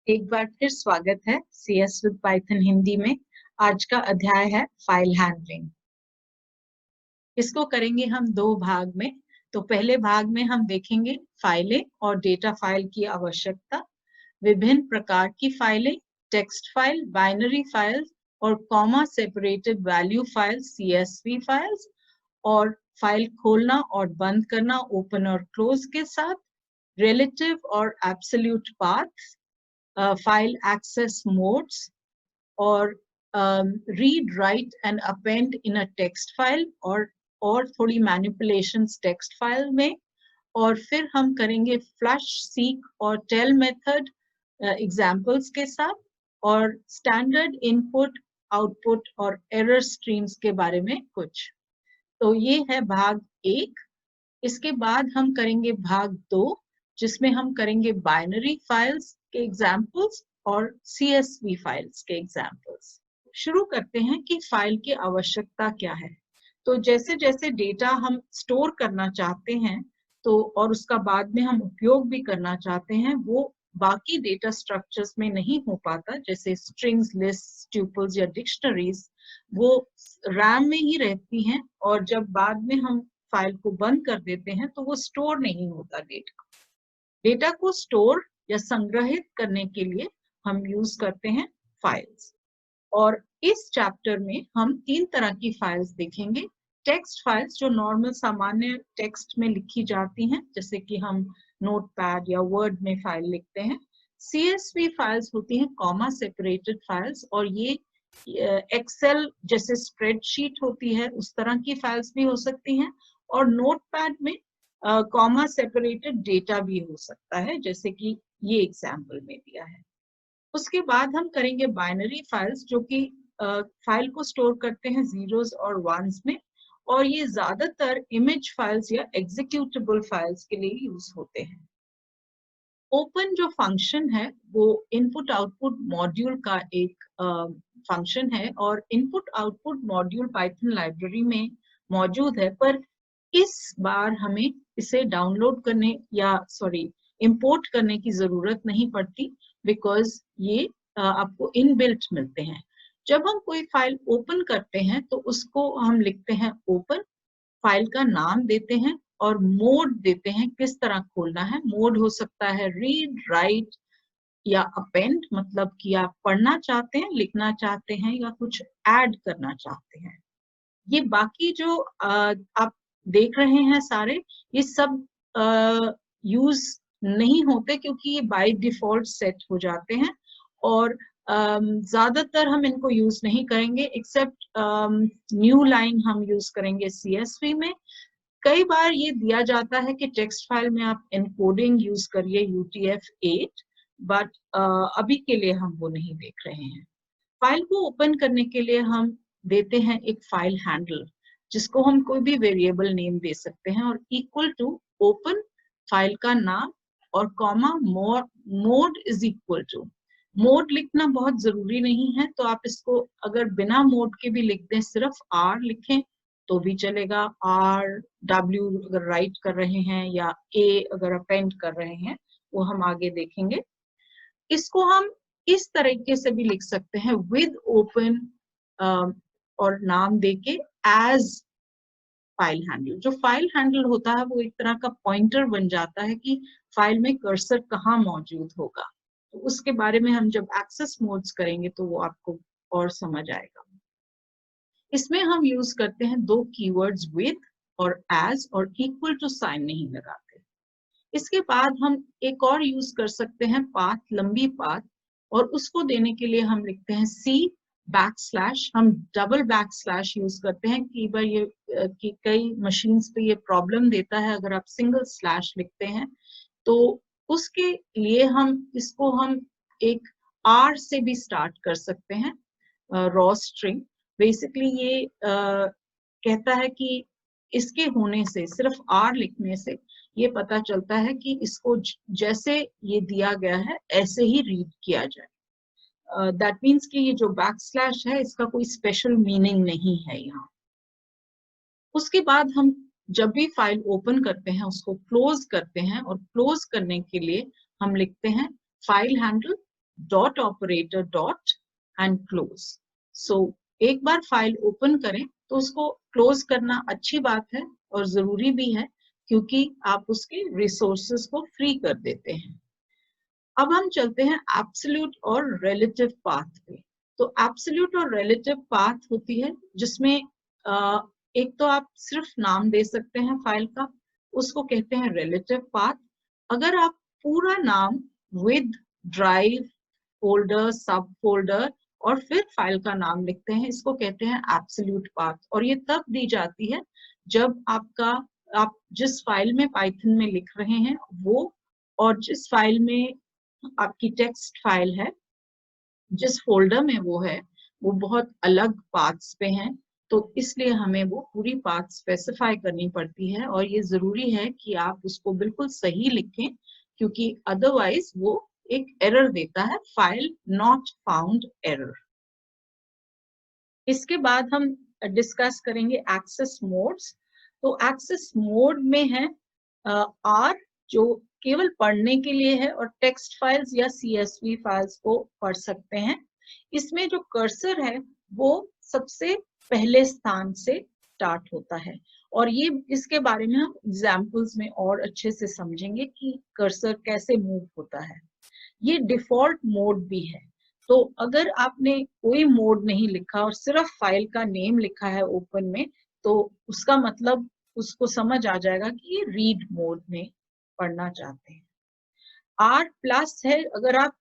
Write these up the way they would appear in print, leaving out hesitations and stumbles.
एक बार फिर स्वागत है CS विद पाइथन हिंदी में। आज का अध्याय है फाइल हैंडलिंग। इसको करेंगे हम दो भाग में। तो पहले भाग में हम देखेंगे फाइलें और डेटा फाइल की आवश्यकता, विभिन्न प्रकार की फाइलें, टेक्स्ट फाइल, बाइनरी फाइल्स और comma separated value files CSV files, और फाइल खोलना और बंद करना ओपन और क्लोज के साथ, रिलेटिव और absolute paths, file access modes, और read, write and append in a text file, और थोड़ी manipulations text file में। और फिर हम करेंगे flush, seek और tell method examples के साथ, और standard input, output और error streams के बारे में कुछ। तो ये है भाग एक। इसके बाद हम करेंगे भाग दो, जिसमें हम करेंगे बाइनरी फाइल्स के एग्जाम्पल्स और CSV फाइल्स के एग्जाम्पल्स। शुरू करते हैं कि फाइल की आवश्यकता क्या है। तो जैसे जैसे डेटा हम स्टोर करना चाहते हैं तो और उसका बाद में हम उपयोग भी करना चाहते हैं, वो बाकी डेटा स्ट्रक्चर्स में नहीं हो पाता, जैसे स्ट्रिंग्स, लिस्ट, ट्यूपल्स या डिक्शनरीज। वो रैम में ही रहती हैं और जब बाद में हम फाइल को बंद कर देते हैं तो वो स्टोर नहीं होता। डेटा को स्टोर या संग्रहित करने के लिए हम यूज करते हैं फाइल्स। और इस चैप्टर में हम तीन तरह की फाइल्स देखेंगे। टेक्स्ट फाइल्स जो नॉर्मल सामान्य टेक्स्ट में लिखी जाती हैं, जैसे कि हम नोटपैड या वर्ड में फाइल लिखते हैं। CSV फाइल्स होती हैं कॉमा सेपरेटेड फाइल्स, और ये एक्सेल जैसे स्प्रेडशीट होती है उस तरह की फाइल्स भी हो सकती हैं। और नोटपैड में कॉमा सेपरेटेड डेटा भी हो सकता है, जैसे कि ये एग्जाम्पल में दिया है। उसके बाद हम करेंगे बाइनरी फाइल्स, जो कि फाइल को स्टोर करते हैं जीरोस और वंस में, और ये ज्यादातर इमेज फाइल्स या एग्जीक्यूटेबल फाइल्स के लिए यूज होते हैं। ओपन जो फंक्शन है वो इनपुट आउटपुट मॉड्यूल का एक फंक्शन है, और input output module Python library में मौजूद है, पर इस बार हमें इसे डाउनलोड करने या इंपोर्ट करने की जरूरत नहीं पड़ती, बिकॉज ये आपको इनबिल्ट मिलते हैं। जब हम कोई फाइल ओपन करते हैं तो उसको हम लिखते हैं ओपन, फाइल का नाम देते हैं और मोड देते हैं, किस तरह खोलना है। मोड हो सकता है रीड, राइट या अपेंड, मतलब कि आप पढ़ना चाहते हैं, लिखना चाहते हैं या कुछ ऐड करना चाहते हैं। ये बाकी जो आप देख रहे हैं सारे, ये सब यूज नहीं होते क्योंकि ये बाय डिफॉल्ट सेट हो जाते हैं, और ज्यादातर हम इनको यूज नहीं करेंगे, एक्सेप्ट न्यू लाइन हम यूज करेंगे CSV में। कई बार ये दिया जाता है कि टेक्स्ट फाइल में आप एनकोडिंग यूज करिए UTF-8, बट अभी के लिए हम वो नहीं देख रहे हैं। फाइल को ओपन करने के लिए हम देते हैं एक फाइल हैंडल, जिसको हम कोई भी वेरिएबल नेम दे सकते हैं, और इक्वल टू ओपन फाइल का नाम और comma mode is equal to. Mode लिखना बहुत जरूरी नहीं है, तो आप इसको अगर बिना मोड के भी लिख दें, सिर्फ R लिखें तो भी चलेगा। RW अगर राइट कर रहे हैं या A अगर अपेंड कर रहे हैं, वो हम आगे देखेंगे। इसको हम इस तरीके से भी लिख सकते हैं, विद ओपन और नाम देके एज फाइल हैंडल। जो फाइल हैंडल होता है वो एक तरह का पॉइंटर बन जाता है कि फाइल में कर्सर कहाँ मौजूद होगा। तो उसके बारे में हम जब एक्सेस मोड्स करेंगे तो वो आपको और समझ आएगा। इसमें हम यूज करते हैं दो कीवर्ड्स, विद और एज, और इक्वल टू साइन नहीं लगाते। इसके बाद हम एक और यूज कर सकते हैं पाथ, लंबी पाथ, और उसको देने के लिए हम लिखते हैं C बैकस्लैश। हम डबल बैकस्लैश यूज करते हैं कि बार ये कि कई मशीन्स पे ये प्रॉब्लम देता है अगर आप सिंगल स्लैश लिखते हैं, तो उसके लिए हम एक R से भी स्टार्ट कर सकते हैं। रॉ स्ट्रिंग बेसिकली ये कहता है कि इसके होने से, सिर्फ R लिखने से ये पता चलता है कि इसको जैसे ये दिया गया है ऐसे ही रीड किया जाए। दैट मीन्स कि ये जो बैकस्लैश है इसका कोई स्पेशल मीनिंग नहीं है यहाँ। उसके बाद हम जब भी फाइल ओपन करते हैं उसको क्लोज करते हैं, और क्लोज करने के लिए हम लिखते हैं file handle dot operator dot and close. So एक बार फाइल ओपन करें तो उसको क्लोज करना अच्छी बात है और जरूरी भी है, क्योंकि आप उसके रिसोर्सेज को फ्री कर देते हैं। अब हम चलते हैं एब्सोल्यूट और रिलेटिव पाथ पे। तो एब्सोल्यूट और रिलेटिव पाथ होती है जिसमें एक तो आप सिर्फ नाम दे सकते हैं फाइल का, उसको कहते हैं रिलेटिव पाथ। अगर आप पूरा नाम विद ड्राइव फोल्डर सब फोल्डर और फिर फाइल का नाम लिखते हैं, इसको कहते हैं एब्सोल्यूट पाथ। और ये तब दी जाती है जब आप जिस फाइल में पाइथन में लिख रहे हैं वो और जिस फाइल में आपकी टेक्स्ट फाइल है, जिस फोल्डर में वो है, वो बहुत अलग पाथ्स पे हैं। तो इसलिए हमें वो पूरी पाथ स्पेसिफाई करनी पड़ती है और ये जरूरी है कि आप उसको बिल्कुल सही लिखें, क्योंकि अदरवाइज वो एक एरर देता है, फाइल नॉट फाउंड एरर। इसके बाद हम डिस्कस करेंगे एक्सेस मोड्स। तो एक्सेस मोड में है आर, जो केवल पढ़ने के लिए है और टेक्स्ट फाइल्स या CSV फाइल्स को पढ़ सकते हैं। इसमें जो कर्सर है वो सबसे पहले स्थान से स्टार्ट होता है और ये इसके बारे में हम एग्जाम्पल्स में और अच्छे से समझेंगे कि कर्सर कैसे मूव होता है। ये डिफॉल्ट मोड भी है। तो अगर आपने कोई मोड नहीं लिखा और सिर्फ फाइल का नेम लिखा है ओपन में, तो उसका मतलब उसको समझ आ जाएगा कि ये रीड मोड में पढ़ना चाहते हैं। R+ है, अगर आप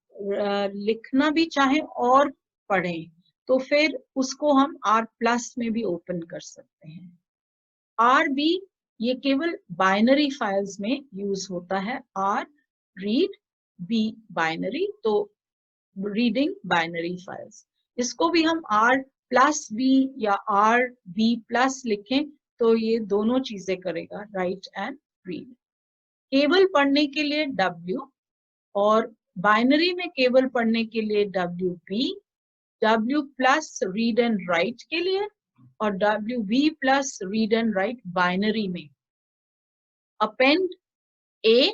लिखना भी चाहें और पढ़ें तो फिर उसको हम R+ में भी ओपन कर सकते हैं। RB ये केवल बाइनरी फाइल्स में यूज होता है, R रीड B बाइनरी, तो रीडिंग बाइनरी फाइल्स। इसको भी हम R+B या RB+ लिखें तो ये दोनों चीजें करेगा, राइट एंड रीड। केवल पढ़ने के लिए W और बाइनरी में केवल पढ़ने के लिए WB, W+ read and right के लिए और WB+ read and right binary में। अपेंड A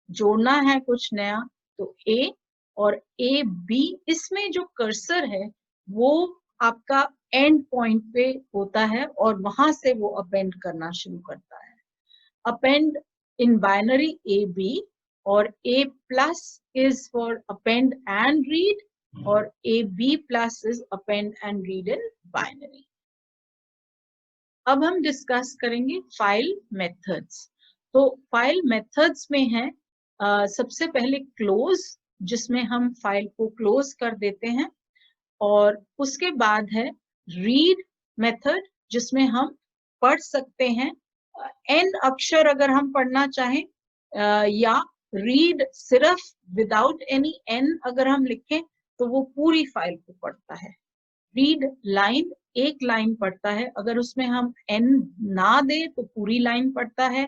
जोड़ना है कुछ नया तो A, और AB इसमें जो कर्सर है वो आपका एंड पॉइंट पे होता है और वहां से वो अपेंड करना शुरू करता है। अपेंड इन बाइनरी AB और A+ is for append and read और AB+ is append and read in binary। अब हम डिस्कस करेंगे फाइल मेथड्स। तो फाइल मेथड्स में है सबसे पहले क्लोज, जिसमें हम फाइल को क्लोज कर देते हैं, और उसके बाद है रीड मेथड जिसमें हम पढ़ सकते हैं n अक्षर अगर हम पढ़ना चाहें, या रीड सिर्फ विदाउट एनी n अगर हम लिखें तो वो पूरी फाइल को पढ़ता है। रीड लाइन एक लाइन पढ़ता है, अगर उसमें हम n ना दे तो पूरी लाइन पढ़ता है,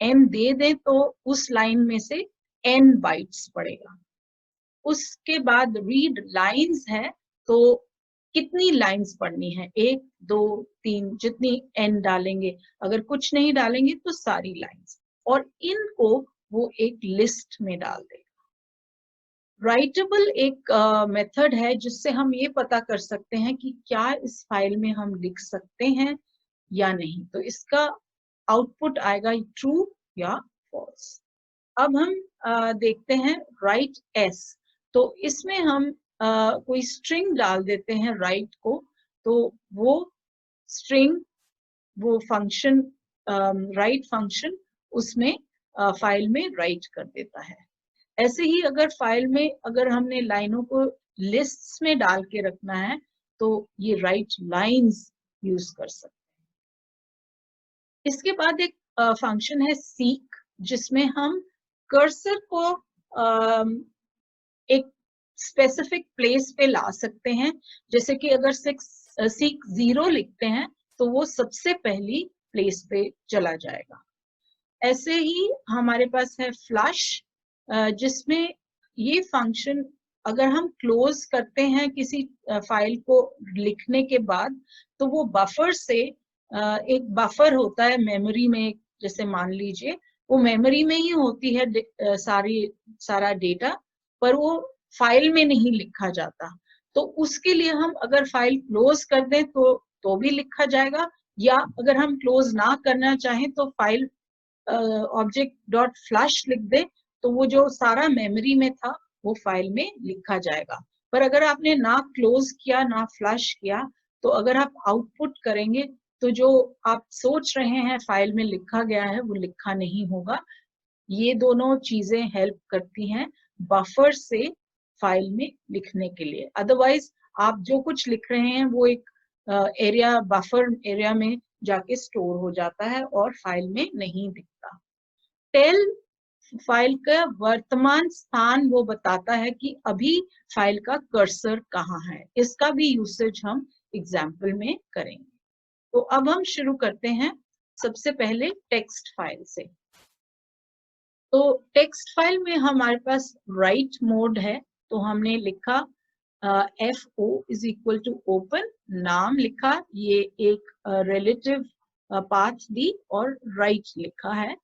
n दे दे तो उस लाइन में से n बाइट्स पढ़ेगा। उसके बाद रीड लाइंस है, तो कितनी लाइंस पढ़नी है, 1 2 3 जितनी n डालेंगे, अगर कुछ नहीं डालेंगे तो सारी लाइंस, और इनको वो एक लिस्ट में डाल देगा। राइटेबल एक मेथड है जिससे हम ये पता कर सकते हैं कि क्या इस फाइल में हम लिख सकते हैं या नहीं, तो इसका आउटपुट आएगा ट्रू या फॉल्स। अब हम देखते हैं राइट S। तो इसमें हम कोई स्ट्रिंग डाल देते हैं राइट को, तो वो स्ट्रिंग वो फंक्शन राइट फंक्शन उसमें फाइल में राइट कर देता है। ऐसे ही अगर फाइल में अगर हमने लाइनों को लिस्ट्स में डाल के रखना है तो ये राइट लाइंस यूज कर सकते हैं। इसके बाद एक फंक्शन है सीक, जिसमें हम कर्सर को एक स्पेसिफिक प्लेस पे ला सकते हैं। जैसे कि अगर सीक 0 लिखते हैं तो वो सबसे पहली प्लेस पे चला जाएगा। ऐसे ही हमारे पास है फ्लश, जिसमें ये फंक्शन अगर हम क्लोज करते हैं किसी फाइल को लिखने के बाद, तो वो बफर से एक बफर होता है मेमोरी में, जैसे मान लीजिए वो मेमोरी में ही होती है सारा डेटा, पर वो फाइल में नहीं लिखा जाता। तो उसके लिए हम अगर फाइल क्लोज कर दें तो भी लिखा जाएगा, या अगर हम क्लोज ना करना चाहें तो फाइल ऑब्जेक्ट डॉट फ्लश लिख दे, तो वो जो सारा मेमोरी में था वो फाइल में लिखा जाएगा। पर अगर आपने ना क्लोज किया ना फ्लश किया, तो अगर आप आउटपुट करेंगे तो जो आप सोच रहे हैं फाइल में लिखा गया है वो लिखा नहीं होगा। ये दोनों चीजें हेल्प करती हैं बफर से फाइल में लिखने के लिए। अदरवाइज आप जो कुछ लिख रहे हैं वो एक एरिया, बफर एरिया में जाके स्टोर हो जाता है और फाइल में नहीं दिखता। टेल फाइल का वर्तमान स्थान वो बताता है कि अभी फाइल का कर्सर कहाँ है। इसका भी यूसेज हम एग्जाम्पल में करेंगे। तो अब हम शुरू करते हैं सबसे पहले टेक्स्ट फाइल से। तो टेक्स्ट फाइल में हमारे पास राइट मोड है, तो हमने लिखा FO is equal to open, नाम लिखा, ये एक रिलेटिव पाथ दी, और राइट लिखा है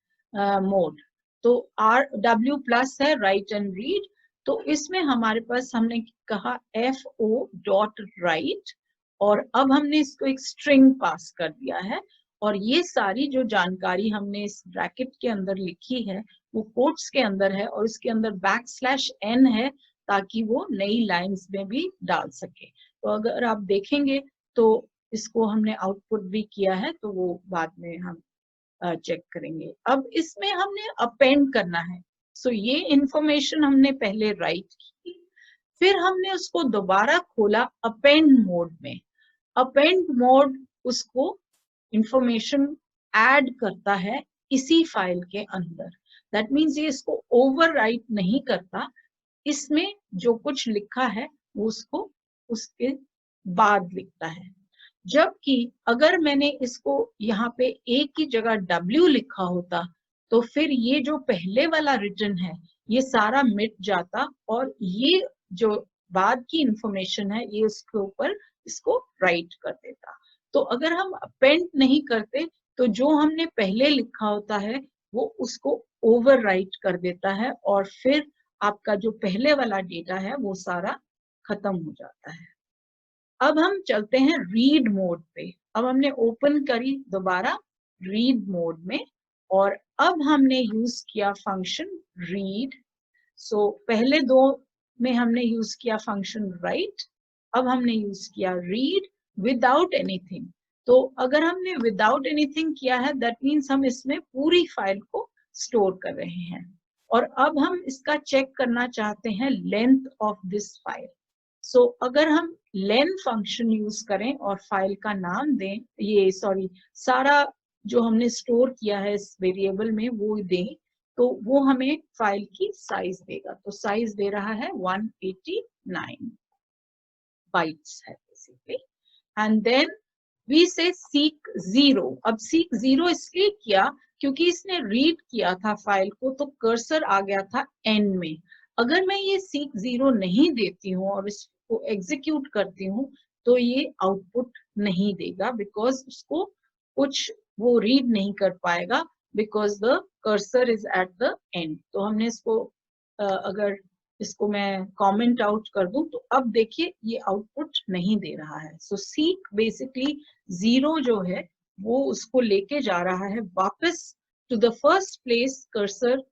मोड। तो RW प्लस है राइट एंड रीड। तो इसमें हमारे पास हमने कहा FO डॉट राइट, और अब हमने इसको एक स्ट्रिंग पास कर दिया है, और ये सारी जो जानकारी हमने इस ब्रैकेट के अंदर लिखी है वो कोट्स के अंदर है, और इसके अंदर \n है ताकि वो नई लाइंस में भी डाल सके। तो अगर आप देखेंगे तो इसको हमने आउटपुट भी किया है, तो वो बाद में हम चेक करेंगे। अब इसमें हमने अपेंड करना है। सो ये इंफॉर्मेशन हमने पहले राइट की, फिर हमने उसको दोबारा खोला अपेंड मोड में। अपेंड मोड उसको इंफॉर्मेशन ऐड करता है इसी फाइल के अंदर। दैट मीन्स ये इसको ओवरराइट नहीं करता, इसमें जो कुछ लिखा है वो उसको उसके बाद लिखता है। जबकि अगर मैंने इसको यहाँ पे एक की जगह W लिखा होता तो फिर ये जो पहले वाला रिटर्न है ये सारा मिट जाता, और ये जो बाद की इंफॉर्मेशन है ये उसके ऊपर इसको राइट कर देता। तो अगर हम अपेंड नहीं करते तो जो हमने पहले लिखा होता है वो उसको ओवरराइट कर देता है, और फिर आपका जो पहले वाला डेटा है वो सारा खत्म हो जाता है। अब हम चलते हैं रीड मोड पे। अब हमने ओपन करी दोबारा रीड मोड में, और अब हमने यूज किया फंक्शन रीड। सो पहले दो में हमने यूज किया फंक्शन राइट, अब हमने यूज किया रीड विदाउट एनीथिंग। तो अगर हमने विदाउट एनीथिंग किया है दैट मीन्स हम इसमें पूरी फाइल को स्टोर कर रहे हैं। और अब हम इसका चेक करना चाहते हैं लेंथ ऑफ दिस फाइल। सो अगर हम लेन फंक्शन यूज करें और फाइल का नाम दें, ये सॉरी सारा जो हमने स्टोर किया है इस वेरिएबल में वो दें, तो वो हमें फाइल की साइज देगा। तो साइज दे रहा है 189 बाइट्स है बेसिकली। एंड देन वी से सीक 0। अब सीक 0 इसलिए किया क्योंकि इसने रीड किया था फाइल को, तो कर्सर आ गया था एंड में। अगर मैं ये सीक 0 नहीं देती हूँ और इसको एग्जीक्यूट करती हूँ तो ये आउटपुट नहीं देगा, बिकॉज उसको कुछ वो रीड नहीं कर पाएगा, because the cursor is at the end. तो हमने इसको अगर इसको मैं कमेंट आउट कर दूं तो अब देखिए ये आउटपुट नहीं दे रहा है। सो सीक बेसिकली 0 जो है वो उसको लेके जा रहा है वापस to the first place cursor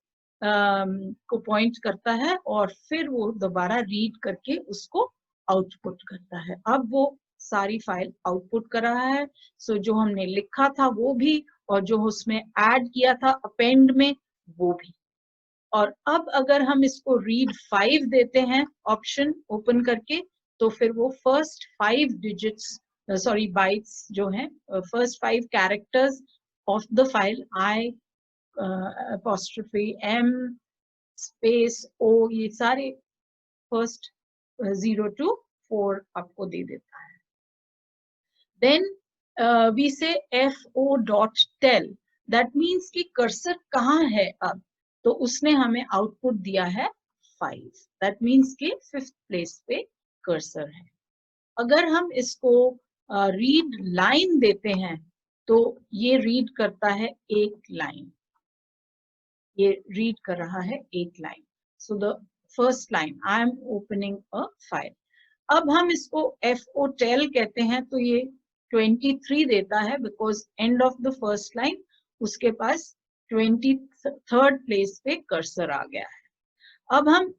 को पॉइंट करता है, और फिर वो दोबारा रीड करके उसको आउटपुट करता है। अब वो सारी फाइल आउटपुट कर रहा है। सो जो हमने लिखा था वो भी, और जो उसमें ऐड किया था अपेंड में वो भी। और अब अगर हम इसको रीड 5 देते हैं ऑप्शन ओपन करके, तो फिर वो फर्स्ट 5 डिजिट्स सॉरी बाइट्स जो हैं, first 5 characters of the file I'(M space O, ये सारे फर्स्ट 0 to 4 आपको दे देता है। Then we say FO dot tell, that means कि कर्सर कहाँ है अब, तो उसने हमें आउटपुट दिया है 5। दैट मीन्स कि 5th प्लेस पे कर्सर है। अगर हम इसको रीड लाइन देते हैं तो ये रीड करता है एक लाइन, ये रीड कर रहा है एक line. So the first line, I am opening a file. अब हम इसको FOTEL कहते हैं, तो ये 23 देता है because end of the first line उसके पास 23rd प्लेस पे कर्सर आ गया है। अब हम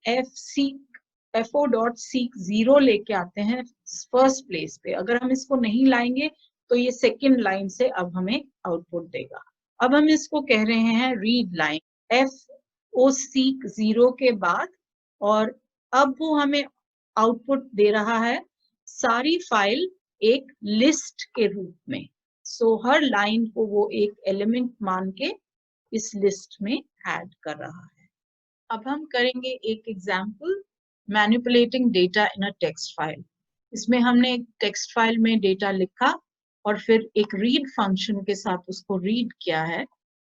FO.seek 0 लेके आते हैं फर्स्ट प्लेस पे। अगर हम इसको नहीं लाएंगे तो ये सेकेंड लाइन से अब हमें आउटपुट देगा। अब हम इसको कह रहे हैं रीड लाइन FO.seek 0 के बाद, और अब वो हमें आउटपुट दे रहा है सारी फाइल एक लिस्ट के रूप में। सो हर लाइन को वो एक एलिमेंट मान के इस लिस्ट में ऐड कर रहा है। अब हम करेंगे एक example, manipulating data in a text file. इसमें हमने एक टेक्स्ट फाइल में डेटा लिखा और फिर एक रीड फंक्शन के साथ उसको रीड किया है,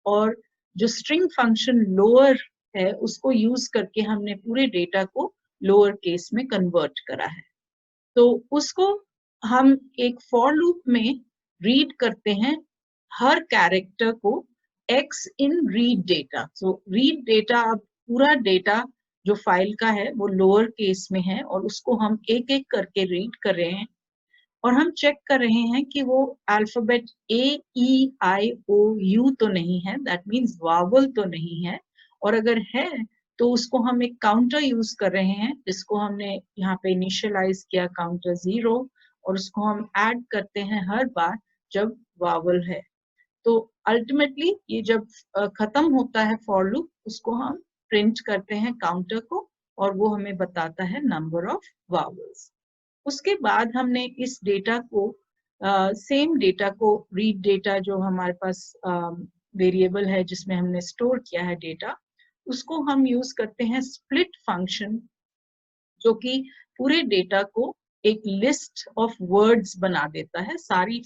और जो स्ट्रिंग फंक्शन लोअर है उसको यूज करके हमने पूरे डेटा को लोअर केस में कन्वर्ट करा है। तो उसको हम एक फॉर लूप में रीड करते हैं हर कैरेक्टर को x in read data. So read data, अब पूरा डेटा जो फाइल का है वो लोअर केस में है और उसको हम एक एक करके रीड कर रहे हैं, और हम चेक कर रहे हैं कि वो अल्फाबेट AEIOU तो नहीं है, दैट मीन्स वावल तो नहीं है, और अगर है तो उसको हम एक काउंटर यूज कर रहे हैं जिसको हमने यहाँ पे इनिशियलाइज किया काउंटर 0, और उसको हम ऐड करते हैं हर बार जब वावल है। तो अल्टीमेटली ये जब खत्म होता है फॉर लूप उसको हम प्रिंट करते हैं काउंटर को, और वो हमें बताता है नंबर ऑफ वावल्स। उसके बाद हमने इस डेटा को सेम डेटा को रीड डेटा जो हमारे पास वेरिएबल है जिसमें हमने स्टोर किया है डेटा, उसको हम यूज करते हैं स्प्लिट फंक्शन, जो कि पूरे डेटा को एक लिस्ट ऑफ वर्ड्स बना देता है। सारी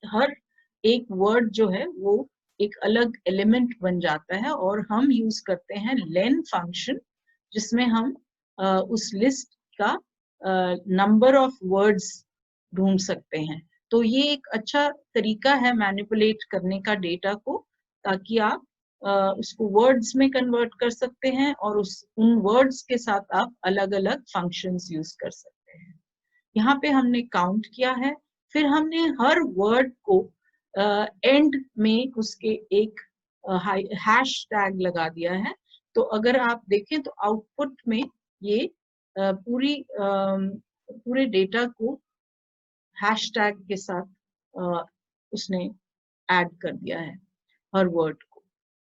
हर एक वर्ड जो है वो एक अलग एलिमेंट बन जाता है, और हम यूज करते हैं लेन फंक्शन जिसमें हम उस लिस्ट का नंबर ऑफ वर्ड्स ढूंढ सकते हैं। तो ये एक अच्छा तरीका है मैनिपुलेट करने का डेटा को, ताकि आप उसको वर्ड्स में कन्वर्ट कर सकते हैं और उन वर्ड्स के साथ आप अलग अलग फंक्शंस यूज कर सकते हैं। यहाँ पे हमने काउंट किया है, फिर हमने हर वर्ड को एंड में उसके एक हैश टैग लगा दिया है। तो अगर आप देखें तो आउटपुट में ये पूरे डेटा को हैशटैग के साथ उसने ऐड कर दिया है हर वर्ड को,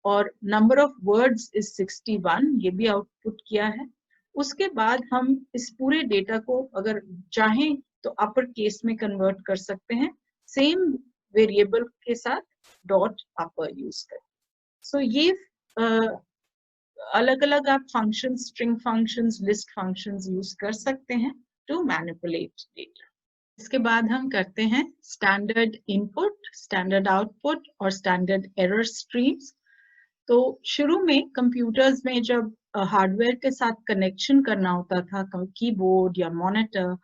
और नंबर ऑफ वर्ड्स इज 61, ये भी आउटपुट किया है। उसके बाद हम इस पूरे डेटा को अगर चाहें तो अपर केस में कन्वर्ट कर सकते हैं, सेम वेरिएबल के साथ डॉट अपर यूज करें। सो ये अलग अलग आप function, string functions, list functions use कर सकते हैं टू मैनिपुलेट डेटा। इसके बाद हम करते हैं स्टैंडर्ड इनपुट, स्टैंडर्ड आउटपुट और स्टैंडर्ड एरर स्ट्रीम्स। तो शुरू में कंप्यूटर्स में जब हार्डवेयर के साथ कनेक्शन करना होता था, कीबोर्ड या मॉनिटर,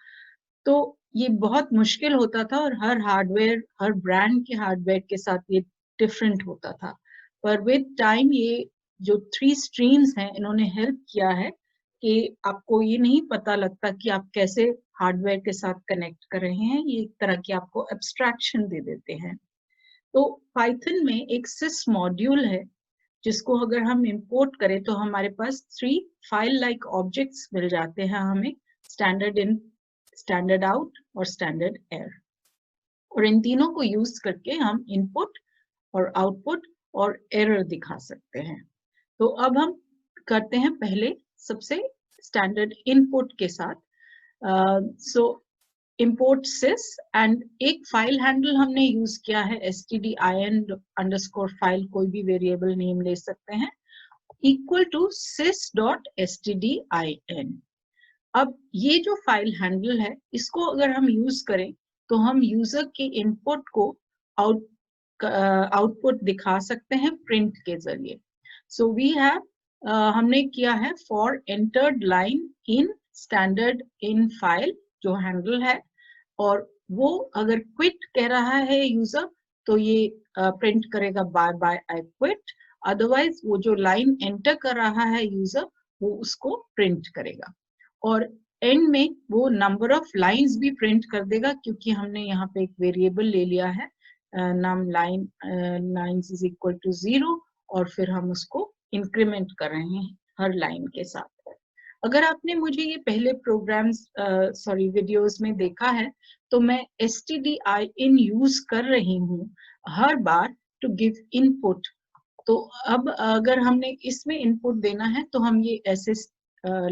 तो ये बहुत मुश्किल होता था, और हर हार्डवेयर, हर ब्रांड के हार्डवेयर के साथ ये डिफरेंट होता था। पर विद टाइम ये जो 3 स्ट्रीम्स हैं इन्होंने हेल्प किया है कि आपको ये नहीं पता लगता कि आप कैसे हार्डवेयर के साथ कनेक्ट कर रहे हैं, ये एक तरह की आपको एब्स्ट्रैक्शन दे देते हैं। तो पाइथन में एक सिस मॉड्यूल है जिसको अगर हम इंपोर्ट करें तो हमारे पास 3 फाइल लाइक ऑब्जेक्ट्स मिल जाते हैं हमें, स्टैंडर्ड इन, स्टैंडर्ड आउट और स्टैंडर्ड एरर, और इन तीनों को यूज करके हम इनपुट और आउटपुट और एरर दिखा सकते हैं। तो अब हम करते हैं पहले सबसे स्टैंडर्ड इनपुट के साथ। सो import sys, एंड एक फाइल हैंडल हमने यूज किया है stdin_file, कोई भी वेरिएबल नेम ले सकते हैं, इक्वल टू sys.stdin। अब ये जो फाइल हैंडल है इसको अगर हम यूज करें तो हम यूजर के इनपुट को आउटपुट दिखा सकते हैं प्रिंट के जरिए। सो वी हैव हमने किया है for entered line in standard in file जो हैंडल है, और वो अगर क्विट कह रहा है यूजर तो ये प्रिंट करेगा bye bye I quit. Otherwise वो जो लाइन एंटर कर रहा है यूजर वो उसको प्रिंट करेगा, और एंड में वो नंबर ऑफ लाइंस भी प्रिंट कर देगा, क्योंकि हमने यहाँ पे एक वेरिएबल ले लिया है num line lines is equal to 0, और फिर हम उसको इंक्रीमेंट कर रहे हैं हर लाइन के साथ। अगर आपने मुझे ये पहले प्रोग्राम्स वीडियोस में देखा है, तो मैं stdin यूज कर रही हूँ हर बार टू गिव इनपुट। तो अब अगर हमने इसमें इनपुट देना है तो हम ये ऐसे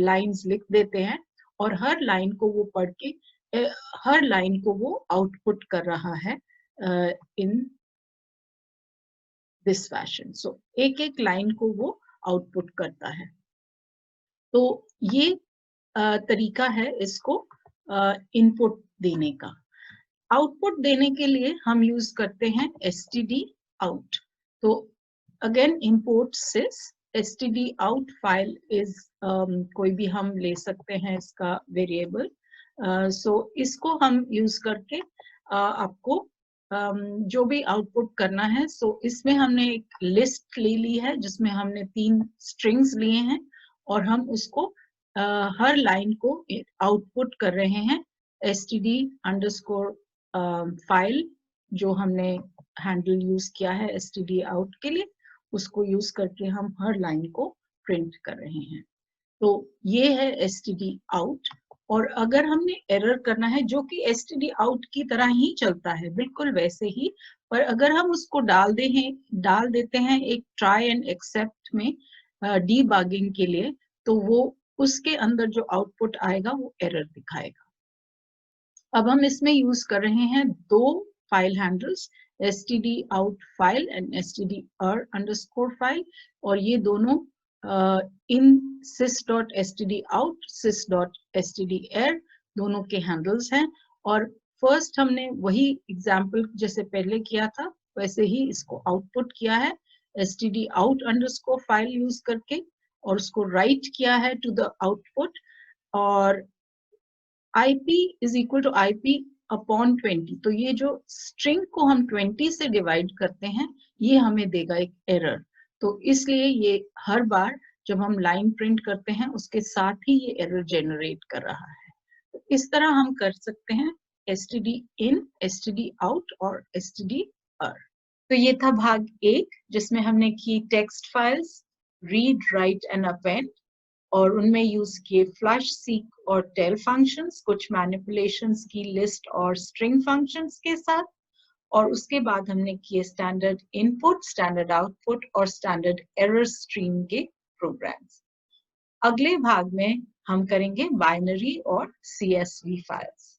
लाइंस लिख देते हैं, और हर लाइन को वो पढ़ के हर लाइन को वो आउटपुट कर रहा है इन दिस फैशन। सो एक एक लाइन को वो आउटपुट करता है। तो ये तरीका है इसको इनपुट देने का। आउटपुट देने के लिए हम यूज करते हैं std out। तो again import sys std out file is कोई भी हम ले सकते हैं इसका वेरिएबल। सो इसको हम यूज करके आपको जो भी आउटपुट करना है, सो इसमें हमने एक लिस्ट ले ली है जिसमें हमने 3 स्ट्रिंग्स लिए हैं, और हम उसको हर लाइन को आउटपुट कर रहे हैं std अंडरस्कोर फाइल जो हमने हैंडल यूज किया है std out के लिए, उसको यूज करके हम हर लाइन को प्रिंट कर रहे हैं। तो ये है std out। और अगर हमने एरर करना है, जो कि std out की तरह ही चलता है बिल्कुल वैसे ही, पर अगर हम उसको डाल देते हैं एक ट्राई एंड एक्सेप्ट में डीबगिंग के लिए, तो वो उसके अंदर जो आउटपुट आएगा वो एरर दिखाएगा। अब हम इसमें यूज कर रहे हैं 2 file handles, std out file and std underscore file, और ये दोनों इन sys.std out sys.std air दोनों के हैंडल्स हैं। और फर्स्ट हमने वही एग्जाम्पल जैसे पहले किया था वैसे ही इसको आउटपुट किया है std out underscore file use करके, और उसको राइट किया है टू द आउटपुट, और IP is equal to IP upon 20। तो ये जो स्ट्रिंग को हम 20 से डिवाइड करते हैं, ये हमें देगा एक एरर। तो इसलिए ये हर बार जब हम लाइन प्रिंट करते हैं उसके साथ ही ये एरर जनरेट कर रहा है। तो इस तरह हम कर सकते हैं std in, std out और std er। तो ये था भाग 1 जिसमें हमने की text files read, right and append, और उनमें यूज किए फ्लश, सीक और टेल फंक्शंस, कुछ मैनिपुलेशंस की लिस्ट और स्ट्रिंग फंक्शंस के साथ, और उसके बाद हमने किए स्टैंडर्ड इनपुट, स्टैंडर्ड आउटपुट और स्टैंडर्ड एरर स्ट्रीम के प्रोग्राम्स। अगले भाग में हम करेंगे बाइनरी और CSV फाइल्स।